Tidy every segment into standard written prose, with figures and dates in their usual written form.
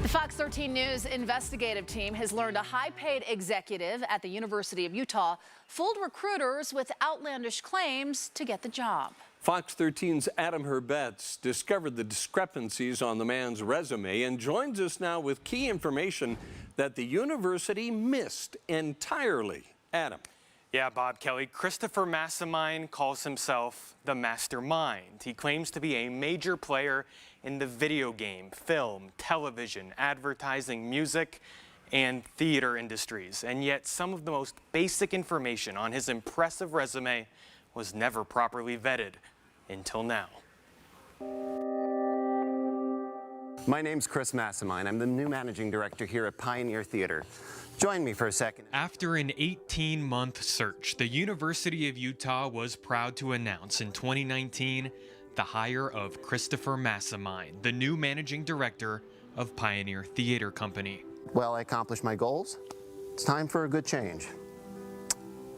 The Fox 13 News investigative team has learned a high-paid executive at the University of Utah fooled recruiters with outlandish claims to get the job. Fox 13's Adam Herbets discovered the discrepancies on the man's resume and joins us now with key information that the university missed entirely. Adam. Yeah, Bob Kelly. Christopher Mastermind calls himself the Mastermind. He claims to be a major player in the video game, film, television, advertising, music, and theater industries. And yet some of the most basic information on his impressive resume was never properly vetted until now. My name's Chris Mastermind. I'm the new managing director here at Pioneer Theater. Join me for a second. After an 18-month search, the University of Utah was proud to announce in 2019 the hire of Christopher Mastermind, the new managing director of Pioneer Theater Company. Well, I accomplished my goals. It's time for a good change.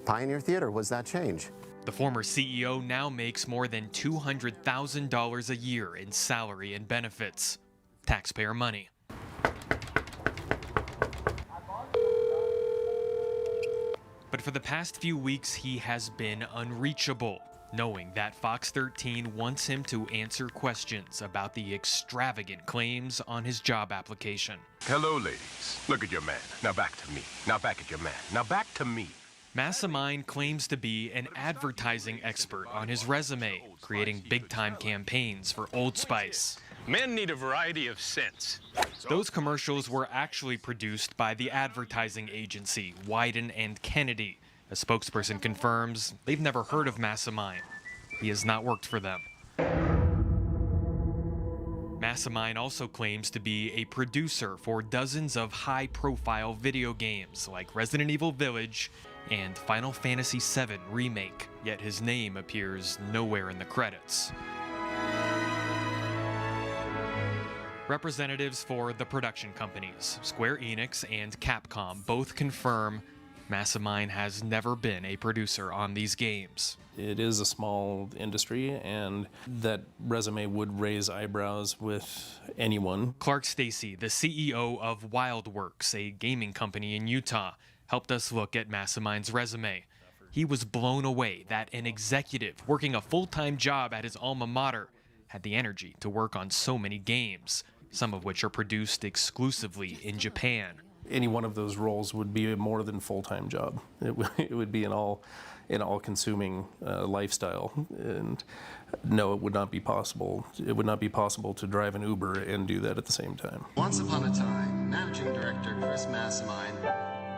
Pioneer Theater was that change. The former CEO now makes more than $200,000 a year in salary and benefits. Taxpayer money. But for the past few weeks, he has been unreachable, knowing that Fox 13 wants him to answer questions about the extravagant claims on his job application. Hello, ladies. Look at your man. Now back to me. Now back at your man. Now back to me. Mastermind claims to be an advertising expert on his resume, creating big-time campaigns for Old Spice. Men need a variety of scents. Those commercials were actually produced by the advertising agency, Wyden and Kennedy. A spokesperson confirms they've never heard of Mastermind. He has not worked for them. Mastermind also claims to be a producer for dozens of high-profile video games like Resident Evil Village and Final Fantasy VII Remake, yet his name appears nowhere in the credits. Representatives for the production companies, Square Enix and Capcom, both confirm Mastermind has never been a producer on these games. It is a small industry, and that resume would raise eyebrows with anyone. Clark Stacy, the CEO of WildWorks, a gaming company in Utah, helped us look at Mastermind's resume. He was blown away that an executive working a full-time job at his alma mater had the energy to work on so many games, some of which are produced exclusively in Japan. Any one of those roles would be a more than full-time job. It would be an all-consuming lifestyle, and no, it would not be possible. It would not be possible to drive an Uber and do that at the same time. Once upon a time, managing director Chris Mastermind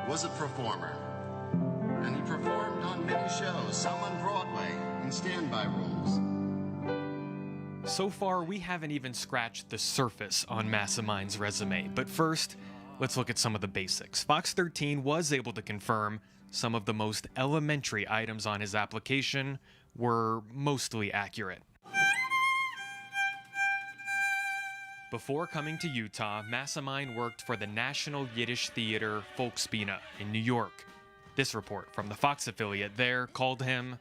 was a performer. And he performed on many shows, some on Broadway, in standby roles. So far, we haven't even scratched the surface on Mastermind's resume, but first, let's look at some of the basics. Fox 13 was able to confirm some of the most elementary items on his application were mostly accurate. Before coming to Utah, Mastermind worked for the National Yiddish Theater Volksbühne in New York. This report from the Fox affiliate there called him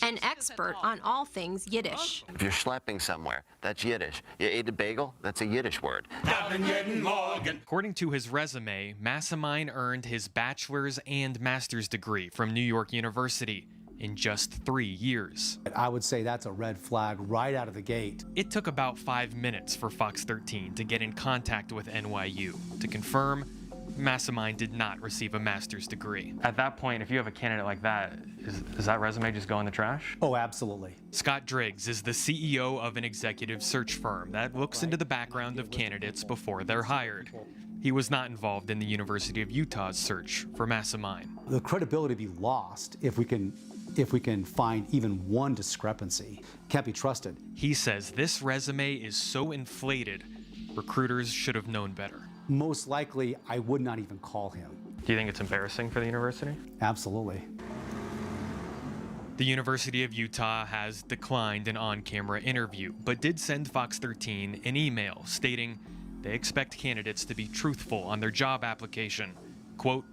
an expert on all things Yiddish. If you're schlepping somewhere, that's Yiddish. You ate a bagel, that's a Yiddish word. According to his resume, Mastermind earned his bachelor's and master's degree from New York University in just 3 years. I would say that's a red flag right out of the gate. It took about 5 minutes for Fox 13 to get in contact with NYU to confirm Mastermind did not receive a master's degree. At that point, if you have a candidate like that, does that resume just go in the trash? Oh, absolutely. Scott Driggs is the CEO of an executive search firm that looks into the background of candidates before they're hired. He was not involved in the University of Utah's search for Mastermind. The credibility be lost if we can find even one discrepancy. Can't be trusted. He says this resume is so inflated, recruiters should have known better. Most likely, I would not even call him. Do you think it's embarrassing for the university? Absolutely. The University of Utah has declined an on-camera interview, but did send Fox 13 an email stating they expect candidates to be truthful on their job application. Quote,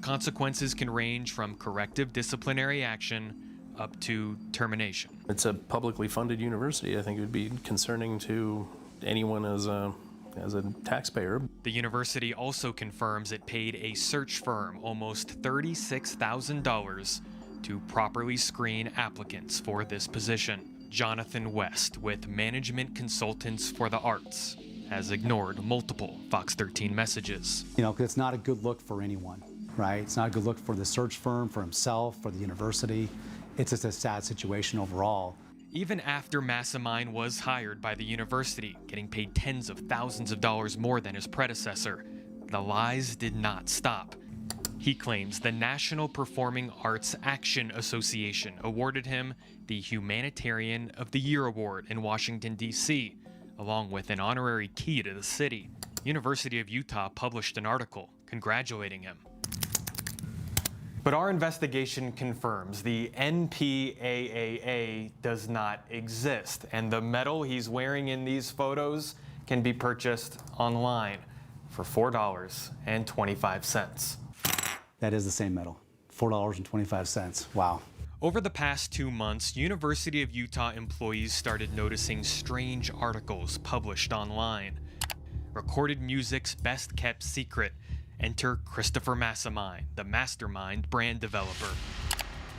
consequences can range from corrective disciplinary action up to termination. It's a publicly funded university. I think it would be concerning to anyone as a as a taxpayer. The university also confirms it paid a search firm almost $36,000 to properly screen applicants for this position. Jonathan West with Management Consultants for the Arts has ignored multiple Fox 13 messages. You know, 'cause it's not a good look for anyone, right? It's not a good look for the search firm, for himself, for the university. It's just a sad situation overall. Even after Mastermind was hired by the university, getting paid tens of thousands of dollars more than his predecessor, the lies did not stop. He claims the National Performing Arts Action Association awarded him the Humanitarian of the Year Award in Washington, D.C., along with an honorary key to the city. University of Utah published an article congratulating him. But our investigation confirms the NPAAA does not exist, and the medal he's wearing in these photos can be purchased online for $4.25. That is the same medal, $4.25. Wow. Over the past 2 months, University of Utah employees started noticing strange articles published online. Recorded music's best kept secret. Enter Christopher Mastermind, the Mastermind brand developer.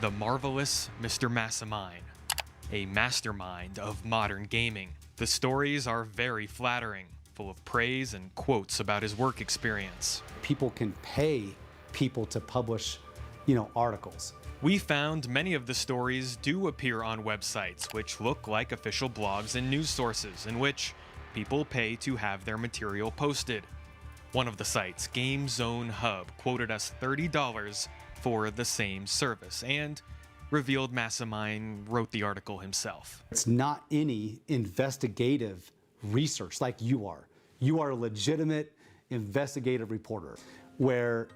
The marvelous Mr. Mastermind, a mastermind of modern gaming. The stories are very flattering, full of praise and quotes about his work experience. People can pay people to publish, articles. We found many of the stories do appear on websites, which look like official blogs and news sources, in which people pay to have their material posted. One of the sites, Game Zone Hub, quoted us $30 for the same service and revealed Mastermind wrote the article himself. It's not any investigative research like you are. You are a legitimate investigative reporter where,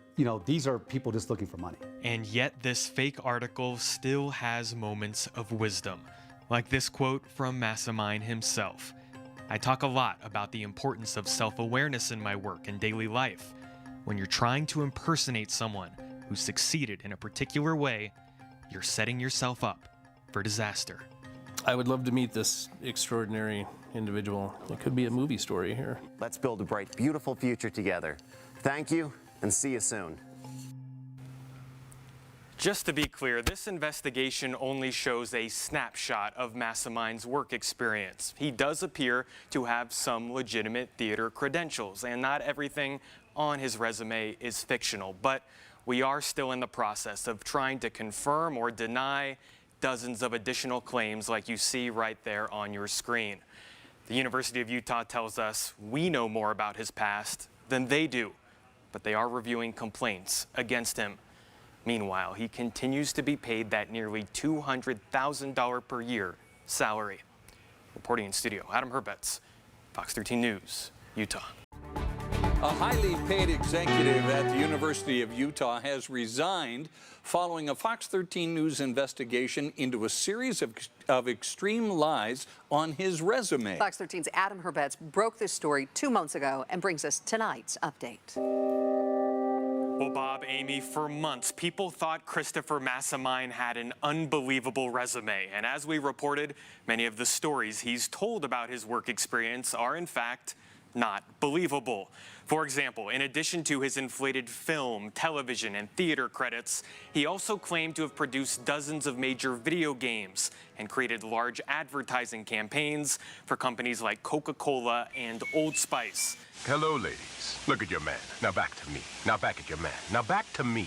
these are people just looking for money. And yet this fake article still has moments of wisdom, like this quote from Mastermind himself. I talk a lot about the importance of self-awareness in my work and daily life. When you're trying to impersonate someone who succeeded in a particular way, you're setting yourself up for disaster. I would love to meet this extraordinary individual. It could be a movie story here. Let's build a bright, beautiful future together. Thank you, and see you soon. Just to be clear, this investigation only shows a snapshot of Mastermind's work experience. He does appear to have some legitimate theater credentials, and not everything on his resume is fictional. But we are still in the process of trying to confirm or deny dozens of additional claims like you see right there on your screen. The University of Utah tells us we know more about his past than they do, but they are reviewing complaints against him. Meanwhile, he continues to be paid that nearly $200,000 per year salary. Reporting in studio, Adam Herbetz, Fox 13 News, Utah. A highly paid executive at the University of Utah has resigned following a Fox 13 News investigation into a series of extreme lies on his resume. Fox 13's Adam Herbetz broke this story 2 months ago and brings us tonight's update. Well, Bob, Amy, for months, people thought Christopher Mastermind had an unbelievable resume. And as we reported, many of the stories he's told about his work experience are, in fact, not believable. For example, in addition to his inflated film, television, and theater credits, he also claimed to have produced dozens of major video games and created large advertising campaigns for companies like Coca-Cola and Old Spice. Hello, ladies. Look at your man. Now back to me. Now back at your man. Now back to me.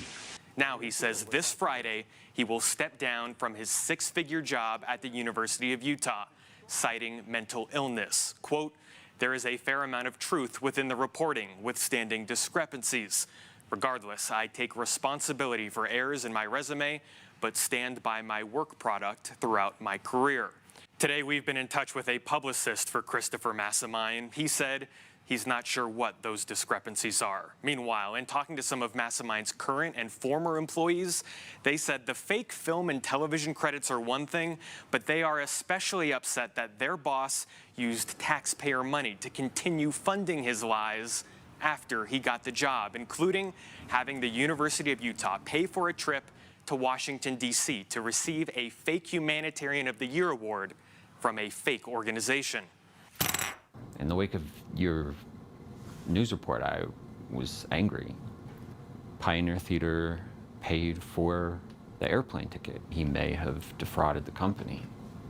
Now, he says this Friday, he will step down from his six-figure job at the University of Utah, citing mental illness. Quote, "There is a fair amount of truth within the reporting, withstanding discrepancies. Regardless, I take responsibility for errors in my resume, but stand by my work product throughout my career." Today, we've been in touch with a publicist for Christopher Mastermind. He said he's not sure what those discrepancies are. Meanwhile, in talking to some of Mastermind's current and former employees, they said the fake film and television credits are one thing, but they are especially upset that their boss used taxpayer money to continue funding his lies after he got the job, including having the University of Utah pay for a trip to Washington, D.C. to receive a fake Humanitarian of the Year award from a fake organization. In the wake of your news report, I was angry. Pioneer Theater paid for the airplane ticket. He may have defrauded the company.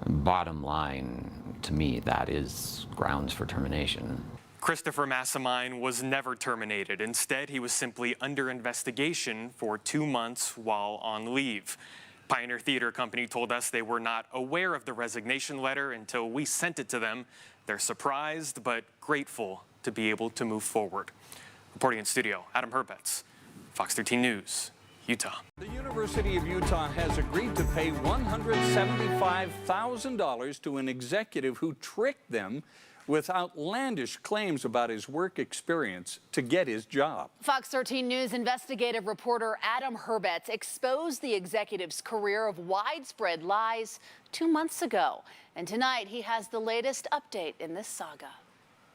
Bottom line, to me, that is grounds for termination. Christopher Mastermind was never terminated. Instead, he was simply under investigation for 2 months while on leave. Pioneer Theater Company told us they were not aware of the resignation letter until we sent it to them. They're surprised but grateful to be able to move forward. Reporting in studio, Adam Herbets, Fox 13 News, Utah. The University of Utah has agreed to pay $175,000 to an executive who tricked them with outlandish claims about his work experience to get his job. Fox 13 News investigative reporter Adam Herbets exposed the executive's career of widespread lies 2 months ago. And tonight he has the latest update in this saga.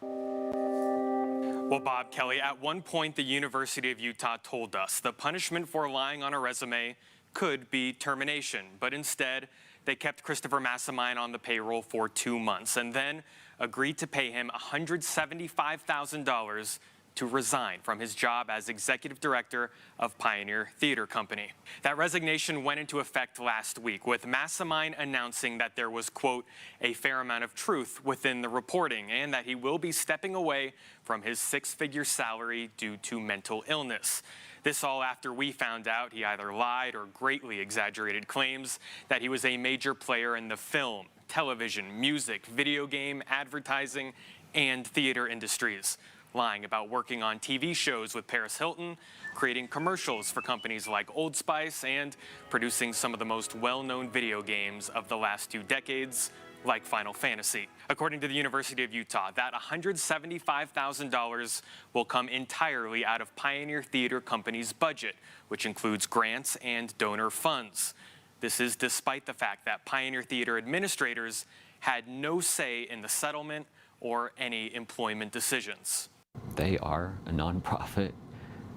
Well, Bob Kelly, at one point, the University of Utah told us the punishment for lying on a resume could be termination. But instead, they kept Christopher Mastermind on the payroll for 2 months and then agreed to pay him $175,000 to resign from his job as executive director of Pioneer Theater Company. That resignation went into effect last week, with Mastermind announcing that there was, quote, a fair amount of truth within the reporting and that he will be stepping away from his six-figure salary due to mental illness. This all after we found out he either lied or greatly exaggerated claims that he was a major player in the film, television, music, video game, advertising, and theater industries, lying about working on TV shows with Paris Hilton, creating commercials for companies like Old Spice, and producing some of the most well-known video games of the last 2 decades, like Final Fantasy. According to the University of Utah, that $175,000 will come entirely out of Pioneer Theater Company's budget, which includes grants and donor funds. This is despite the fact that Pioneer Theater administrators had no say in the settlement or any employment decisions. They are a nonprofit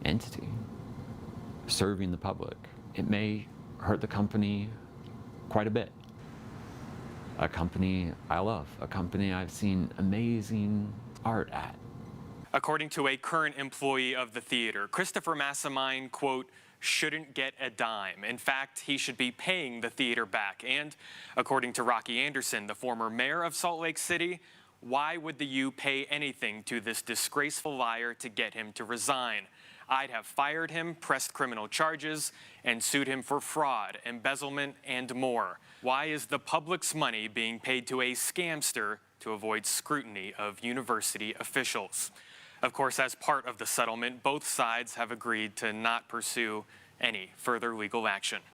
entity serving the public. It may hurt the company quite a bit. A company I love, a company I've seen amazing art at. According to a current employee of the theater, Christopher Mastermind, quote, shouldn't get a dime. In fact, he should be paying the theater back. And according to Rocky Anderson, the former mayor of Salt Lake City, why would the U pay anything to this disgraceful liar to get him to resign? I'd have fired him, pressed criminal charges, and sued him for fraud, embezzlement, and more. Why is the public's money being paid to a scamster to avoid scrutiny of university officials? Of course, as part of the settlement, both sides have agreed to not pursue any further legal action.